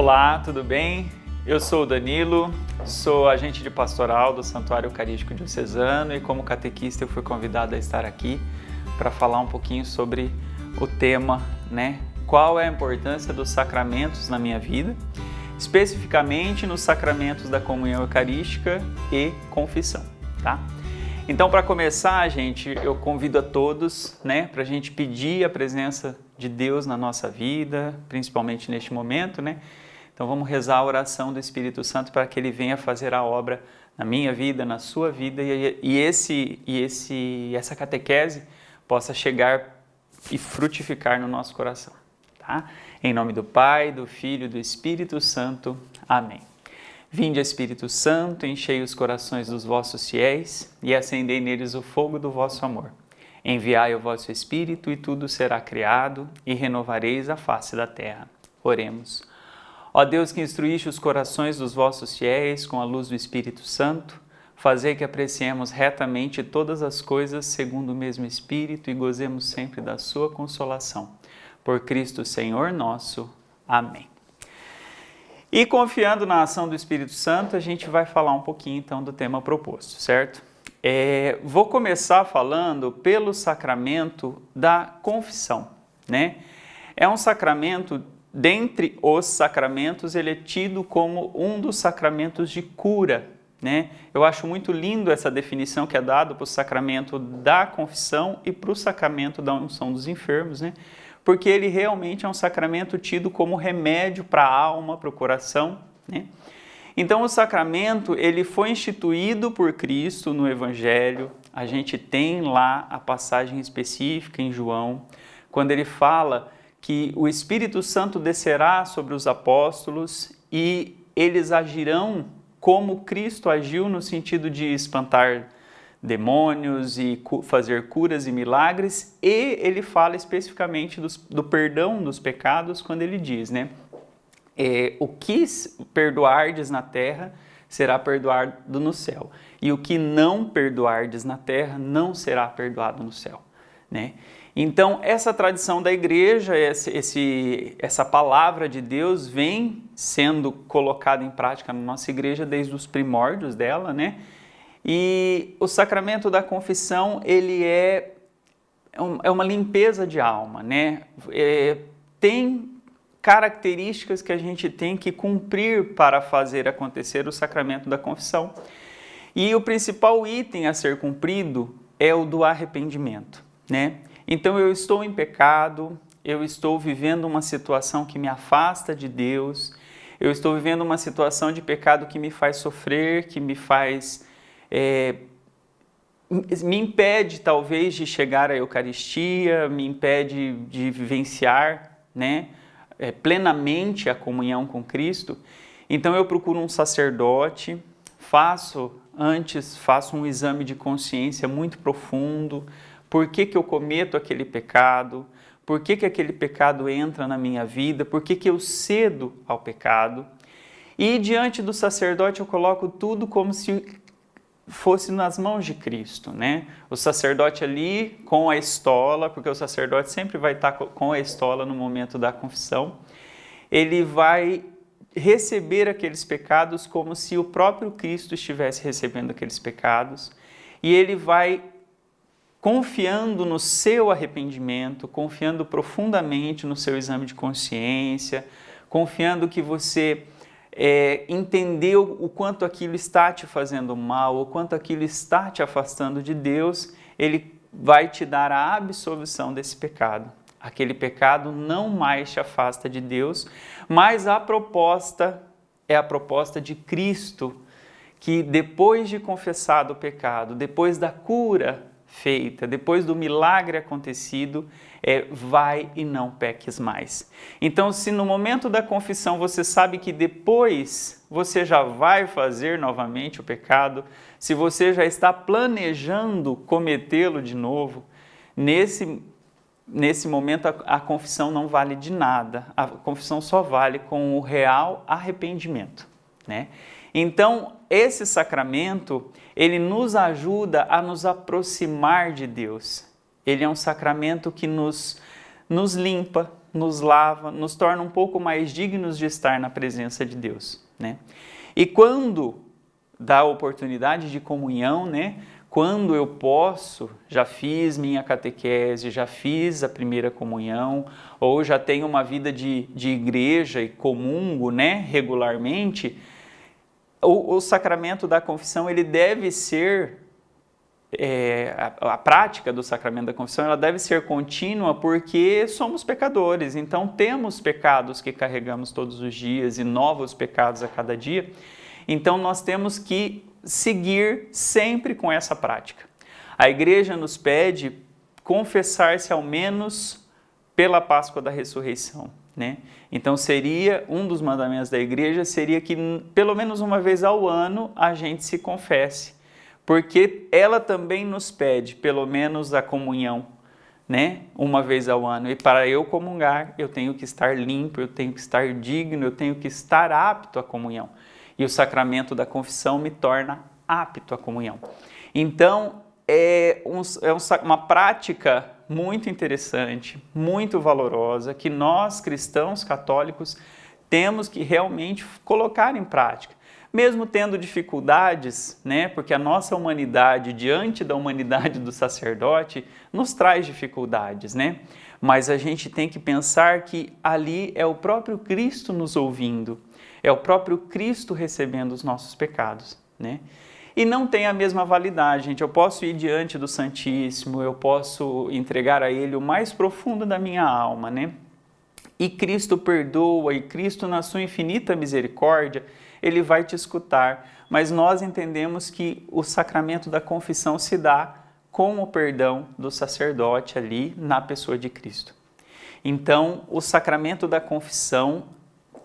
Olá, tudo bem? Eu sou o Danilo, sou agente de pastoral do Santuário Eucarístico Diocesano e como catequista eu fui convidado a estar aqui para falar um pouquinho sobre o tema, Qual é a importância dos sacramentos na minha vida, especificamente nos sacramentos da comunhão eucarística e confissão, tá? Então, para começar, gente, eu convido a todos, para a gente pedir a presença de Deus na nossa vida, principalmente neste momento, Então, vamos rezar a oração do Espírito Santo para que Ele venha fazer a obra na minha vida, na sua vida e essa catequese possa chegar e frutificar no nosso coração, tá? Em nome do Pai, do Filho e do Espírito Santo. Amém. Vinde, Espírito Santo, enchei os corações dos vossos fiéis e acendei neles o fogo do vosso amor. Enviai o vosso Espírito e tudo será criado e renovareis a face da terra. Oremos. Ó Deus, que instruíste os corações dos vossos fiéis com a luz do Espírito Santo, fazei que apreciemos retamente todas as coisas segundo o mesmo Espírito e gozemos sempre da sua consolação. Por Cristo Senhor nosso. Amém. E confiando na ação do Espírito Santo, a gente vai falar um pouquinho então do tema proposto, certo? Vou começar falando pelo sacramento da confissão, É um sacramento, dentre os sacramentos, ele é tido como um dos sacramentos de cura, Eu acho muito lindo essa definição que é dada para o sacramento da confissão e para o sacramento da unção dos enfermos, Porque ele realmente é um sacramento tido como remédio para a alma, para o coração, Então, o sacramento, ele foi instituído por Cristo no Evangelho. A gente tem lá a passagem específica em João, quando ele fala que o Espírito Santo descerá sobre os apóstolos e eles agirão como Cristo agiu no sentido de espantar demônios e fazer curas e milagres, e ele fala especificamente do perdão dos pecados quando ele diz, o que perdoardes na terra será perdoado no céu, e o que não perdoardes na terra não será perdoado no céu, Então, essa tradição da igreja, essa palavra de Deus vem sendo colocada em prática na nossa igreja desde os primórdios dela, E o sacramento da confissão, ele é uma limpeza de alma, Tem características que a gente tem que cumprir para fazer acontecer o sacramento da confissão. E o principal item a ser cumprido é o do arrependimento, Então, eu estou em pecado, eu estou vivendo uma situação que me afasta de Deus, eu estou vivendo uma situação de pecado que me faz sofrer, que me faz... me impede, talvez, de chegar à Eucaristia, me impede de vivenciar, plenamente a comunhão com Cristo. Então, eu procuro um sacerdote, faço um exame de consciência muito profundo. Por que eu cometo aquele pecado? Por que aquele pecado entra na minha vida? Por que eu cedo ao pecado? E diante do sacerdote eu coloco tudo como se fosse nas mãos de Cristo, O sacerdote ali com a estola, porque o sacerdote sempre vai estar com a estola no momento da confissão, ele vai receber aqueles pecados como se o próprio Cristo estivesse recebendo aqueles pecados, e ele vai confiando no seu arrependimento, confiando profundamente no seu exame de consciência, confiando que você entendeu o quanto aquilo está te fazendo mal, o quanto aquilo está te afastando de Deus, ele vai te dar a absolvição desse pecado. Aquele pecado não mais te afasta de Deus, mas a proposta é a proposta de Cristo, que depois de confessado o pecado, depois da cura feita, depois do milagre acontecido, vai e não peques mais. Então, se no momento da confissão você sabe que depois você já vai fazer novamente o pecado, se você já está planejando cometê-lo de novo, nesse momento a confissão não vale de nada. A confissão só vale com o real arrependimento, Então, esse sacramento, ele nos ajuda a nos aproximar de Deus. Ele é um sacramento que nos limpa, nos lava, nos torna um pouco mais dignos de estar na presença de Deus, né? E quando dá a oportunidade de comunhão, né? Quando eu posso, já fiz minha catequese, já fiz a primeira comunhão, ou já tenho uma vida de igreja e comungo, né, regularmente, o sacramento da confissão, ele deve ser, a prática do sacramento da confissão, ela deve ser contínua porque somos pecadores, então temos pecados que carregamos todos os dias e novos pecados a cada dia, então nós temos que seguir sempre com essa prática. A igreja nos pede confessar-se ao menos pela Páscoa da Ressurreição, né? Então seria, um dos mandamentos da igreja seria que pelo menos uma vez ao ano a gente se confesse, porque ela também nos pede pelo menos a comunhão, né? Uma vez ao ano. E para eu comungar, eu tenho que estar limpo, eu tenho que estar digno, eu tenho que estar apto à comunhão. E o sacramento da confissão me torna apto à comunhão. Então, uma prática muito interessante, muito valorosa, que nós, cristãos católicos, temos que realmente colocar em prática. Mesmo tendo dificuldades, né, porque a nossa humanidade, diante da humanidade do sacerdote, nos traz dificuldades, né? Mas a gente tem que pensar que ali é o próprio Cristo nos ouvindo, é o próprio Cristo recebendo os nossos pecados, né? E não tem a mesma validade, gente. Eu posso ir diante do Santíssimo, eu posso entregar a Ele o mais profundo da minha alma, né? E Cristo perdoa, e Cristo, na sua infinita misericórdia, Ele vai te escutar. Mas nós entendemos que o sacramento da confissão se dá com o perdão do sacerdote ali na pessoa de Cristo. Então, o sacramento da confissão,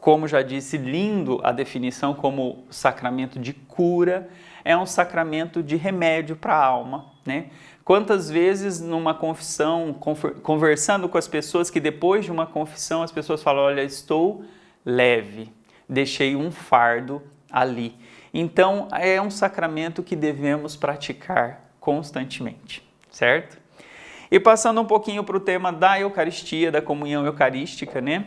como já disse, lindo a definição como sacramento de cura, é um sacramento de remédio para a alma, né? Quantas vezes numa confissão, conversando com as pessoas, que depois de uma confissão as pessoas falam, olha, estou leve, deixei um fardo ali. Então, é um sacramento que devemos praticar constantemente, certo? E passando um pouquinho para o tema da Eucaristia, da comunhão eucarística, né?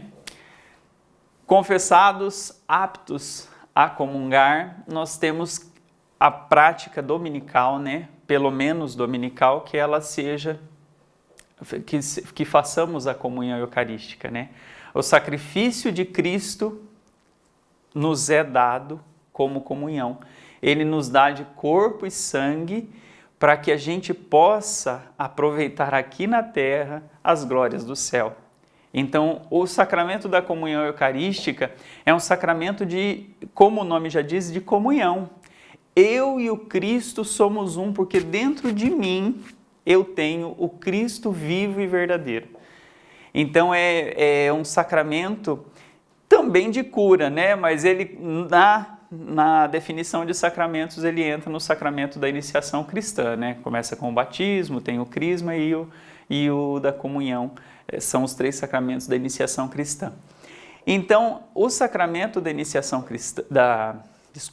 Confessados, aptos a comungar, nós temos a prática dominical, né? Pelo menos dominical, que ela seja, que façamos a comunhão eucarística, né? O sacrifício de Cristo nos é dado como comunhão. Ele nos dá de corpo e sangue para que a gente possa aproveitar aqui na terra as glórias do céu. Então, o sacramento da comunhão eucarística é um sacramento de, como o nome já diz, de comunhão. Eu e o Cristo somos um, porque dentro de mim eu tenho o Cristo vivo e verdadeiro. Então, é um sacramento também de cura, né? Mas ele, na definição de sacramentos, ele entra no sacramento da iniciação cristã, né? Começa com o batismo, tem o crisma e o da comunhão. São os 3 sacramentos da iniciação cristã. Então, o sacramento da iniciação cristã,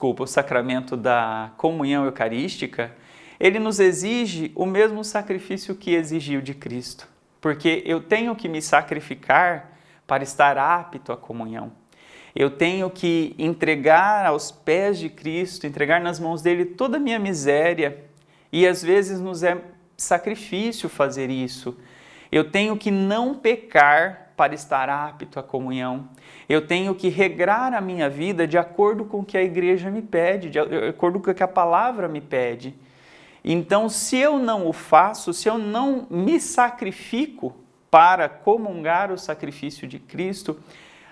o sacramento da comunhão eucarística, ele nos exige o mesmo sacrifício que exigiu de Cristo, porque eu tenho que me sacrificar para estar apto à comunhão. Eu tenho que entregar aos pés de Cristo, entregar nas mãos dele toda a minha miséria, e às vezes nos é sacrifício fazer isso. Eu tenho que não pecar para estar apto à comunhão. Eu tenho que regrar a minha vida de acordo com o que a igreja me pede, de acordo com o que a palavra me pede. Então, se eu não o faço, se eu não me sacrifico para comungar o sacrifício de Cristo,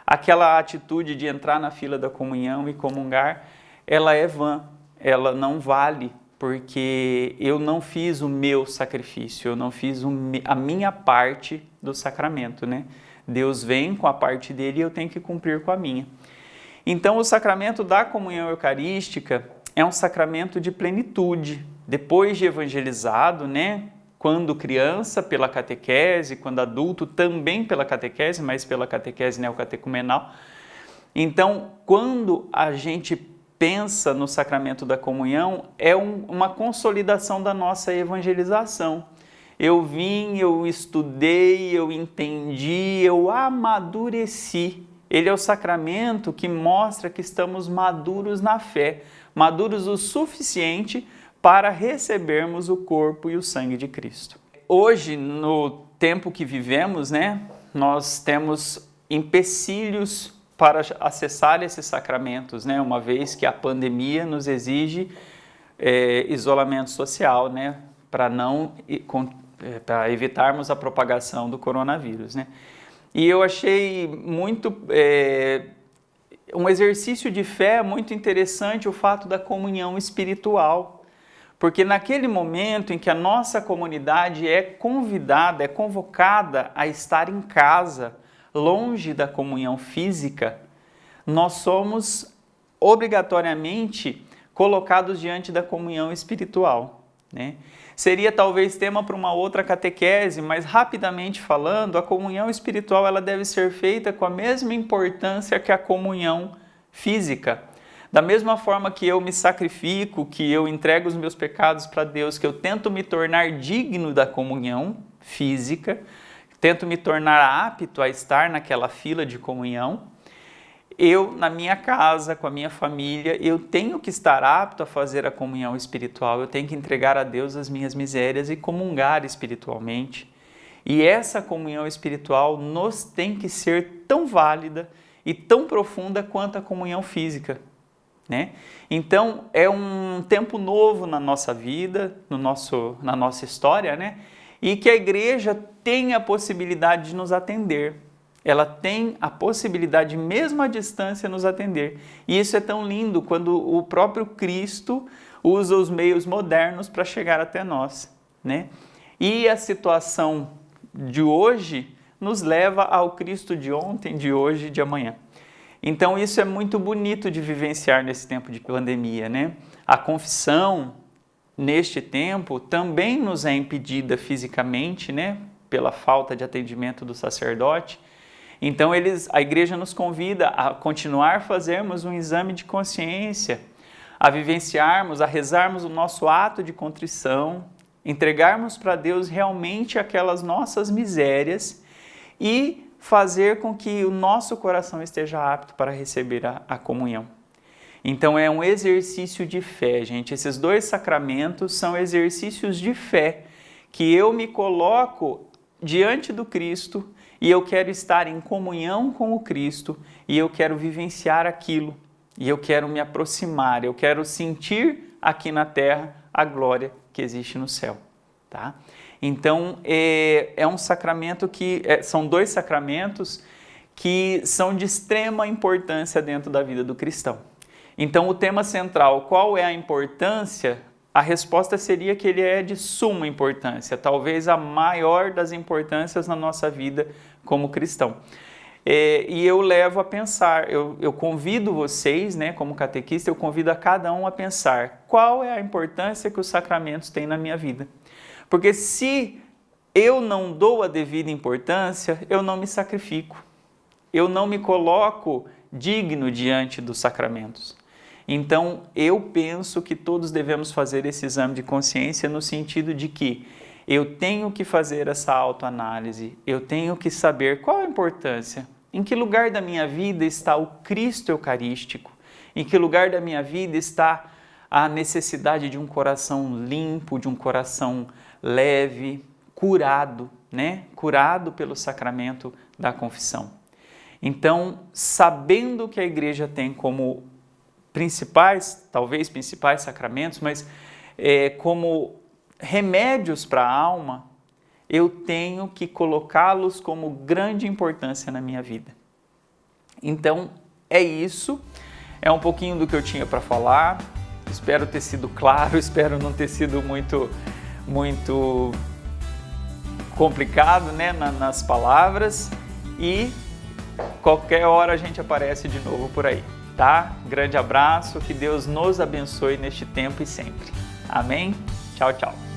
aquela atitude de entrar na fila da comunhão e comungar, ela é vã, ela não vale, porque eu não fiz o meu sacrifício, eu não fiz a minha parte do sacramento, né? Deus vem com a parte dele e eu tenho que cumprir com a minha. Então, o sacramento da comunhão eucarística é um sacramento de plenitude. Depois de evangelizado, né? Quando criança, pela catequese, quando adulto, também pela catequese, mas pela catequese neocatecumenal. Então, quando a gente pensa no sacramento da comunhão, é uma consolidação da nossa evangelização. eu vim, eu estudei, eu entendi, eu amadureci. Ele é o sacramento que mostra que estamos maduros na fé, maduros o suficiente para recebermos o corpo e o sangue de Cristo. Hoje, no tempo que vivemos, nós temos empecilhos para acessar esses sacramentos, uma vez que a pandemia nos exige isolamento social, para evitarmos a propagação do coronavírus, E eu achei muito um exercício de fé muito interessante o fato da comunhão espiritual, porque naquele momento em que a nossa comunidade é convidada, é convocada a estar em casa, longe da comunhão física, nós somos obrigatoriamente colocados diante da comunhão espiritual, Seria talvez tema para uma outra catequese, mas rapidamente falando, a comunhão espiritual ela deve ser feita com a mesma importância que a comunhão física. Da mesma forma que eu me sacrifico, que eu entrego os meus pecados para Deus, que eu tento me tornar digno da comunhão física, tento me tornar apto a estar naquela fila de comunhão, eu, na minha casa, com a minha família, eu tenho que estar apto a fazer a comunhão espiritual, eu tenho que entregar a Deus as minhas misérias e comungar espiritualmente. E essa comunhão espiritual nos tem que ser tão válida e tão profunda quanto a comunhão física. Então, é um tempo novo na nossa vida, na nossa história, e que a igreja tem a possibilidade de nos atender. Ela tem a possibilidade, mesmo à distância, nos atender. E isso é tão lindo quando o próprio Cristo usa os meios modernos para chegar até nós. E a situação de hoje nos leva ao Cristo de ontem, de hoje e de amanhã. Então isso é muito bonito de vivenciar nesse tempo de pandemia, A confissão, neste tempo, também nos é impedida fisicamente, Pela falta de atendimento do sacerdote. Então a igreja nos convida a continuar a fazermos um exame de consciência, a vivenciarmos, a rezarmos o nosso ato de contrição, entregarmos para Deus realmente aquelas nossas misérias e fazer com que o nosso coração esteja apto para receber a comunhão. Então é um exercício de fé, gente. Esses dois sacramentos são exercícios de fé, que eu me coloco diante do Cristo e eu quero estar em comunhão com o Cristo e eu quero vivenciar aquilo, e eu quero me aproximar, eu quero sentir aqui na terra a glória que existe no céu. Então, é um sacramento são dois sacramentos que são de extrema importância dentro da vida do cristão. Então, o tema central, qual é a importância? A resposta seria que ele é de suma importância, talvez a maior das importâncias na nossa vida como cristão. E eu levo a pensar, eu convido vocês, como catequista, eu convido a cada um a pensar qual é a importância que os sacramentos têm na minha vida. Porque se eu não dou a devida importância, eu não me sacrifico. Eu não me coloco digno diante dos sacramentos. Então, eu penso que todos devemos fazer esse exame de consciência no sentido de que eu tenho que fazer essa autoanálise, eu tenho que saber qual a importância, em que lugar da minha vida está o Cristo Eucarístico, em que lugar da minha vida está a necessidade de um coração limpo, de um coração leve, curado, Curado pelo sacramento da confissão. Então, sabendo que a igreja tem como talvez principais sacramentos, mas como remédios para a alma, eu tenho que colocá-los como grande importância na minha vida. Então, é isso. É um pouquinho do que eu tinha para falar. Espero ter sido claro, espero não ter sido muito complicado, nas palavras. E qualquer hora a gente aparece de novo por aí, tá? Grande abraço, que Deus nos abençoe neste tempo e sempre. Amém? Tchau, tchau.